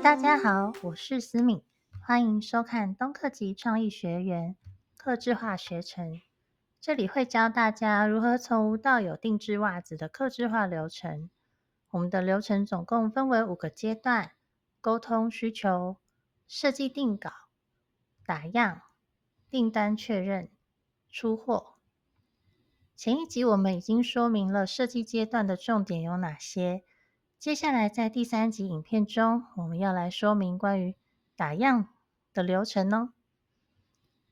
大家好，我是思敏，欢迎收看东客级创意学园客制化学程。这里会教大家如何从无到有定制袜子的客制化流程。我们的流程总共分为5个阶段：沟通需求、设计定稿、打样、订单确认、出货。前一集我们已经说明了设计阶段的重点有哪些，接下来在第3集影片中，我们要来说明关于打样的流程哦。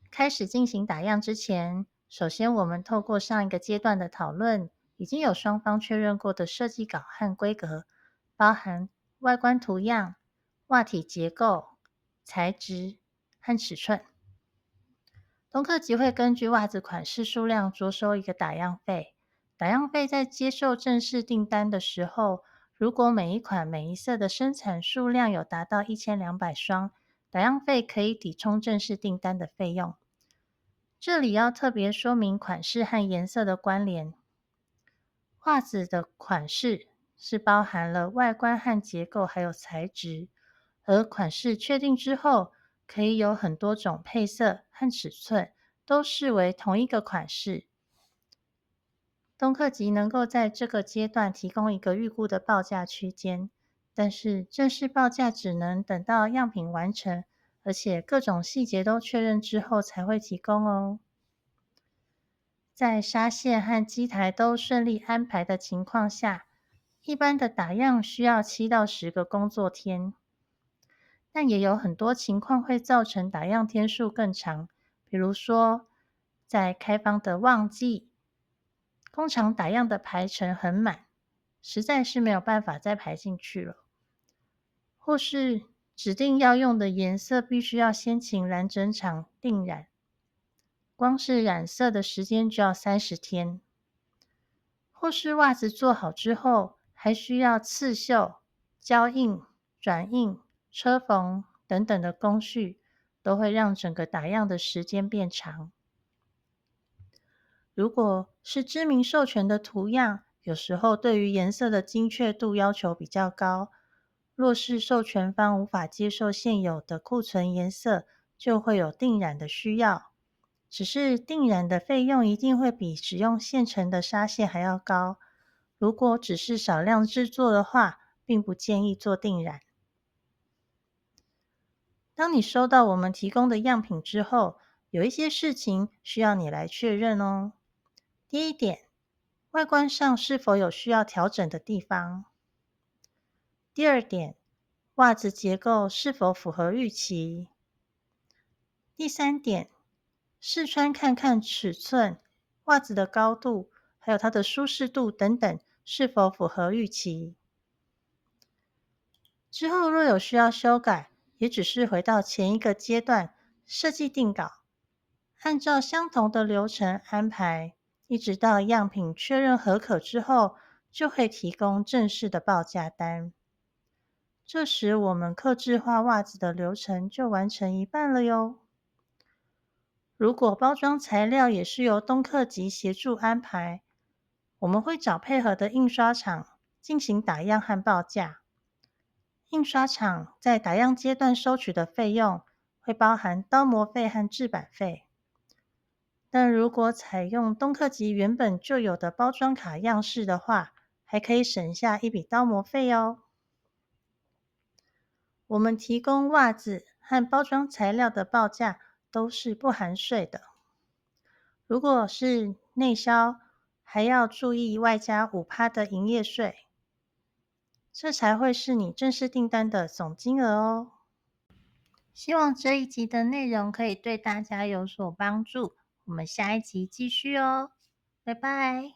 开始进行打样之前，首先我们透过上一个阶段的讨论，已经有双方确认过的设计稿和规格，包含外观图样、袜体结构、材质和尺寸。东客即会根据袜子款式数量着收一个打样费。打样费在接受正式订单的时候，如果每一款每一色的生产数量有达到1200双，打样费可以抵充正式订单的费用。这里要特别说明款式和颜色的关联。袜子的款式是包含了外观和结构还有材质，而款式确定之后，可以有很多种配色和尺寸，都视为同一个款式。东客级能够在这个阶段提供一个预估的报价区间，但是正式报价只能等到样品完成，而且各种细节都确认之后才会提供哦。在纱线和机台都顺利安排的情况下，一般的打样需要7到10个工作天，但也有很多情况会造成打样天数更长，比如说在开放的旺季，工厂打样的排程很满，实在是没有办法再排进去了，或是指定要用的颜色必须要先请染整厂定染，光是染色的时间就要30天，或是袜子做好之后，还需要刺绣、胶印、转印、车缝等等的工序，都会让整个打样的时间变长。如果是知名授权的图样，有时候对于颜色的精确度要求比较高，若是授权方无法接受现有的库存颜色，就会有定染的需要。只是定染的费用一定会比使用现成的纱线还要高。如果只是少量制作的话，并不建议做定染。当你收到我们提供的样品之后，有一些事情需要你来确认哦。第一点，外观上是否有需要调整的地方？第二点，袜子结构是否符合预期？第三点，试穿看看尺寸、袜子的高度，还有它的舒适度等等，是否符合预期？之后若有需要修改，也只是回到前一个阶段，设计定稿，按照相同的流程安排，一直到样品确认合可之后，就会提供正式的报价单。这时我们客制化袜子的流程就完成一半了哟。如果包装材料也是由东客级协助安排，我们会找配合的印刷厂进行打样和报价。印刷厂在打样阶段收取的费用会包含刀模费和制版费，但如果采用东客级原本就有的包装卡样式的话，还可以省下一笔刀模费哦。我们提供袜子和包装材料的报价都是不含税的，如果是内销，还要注意外加5%的营业税，这才会是你正式订单的总金额哦。希望这一集的内容可以对大家有所帮助，我们下一集继续哦，拜拜。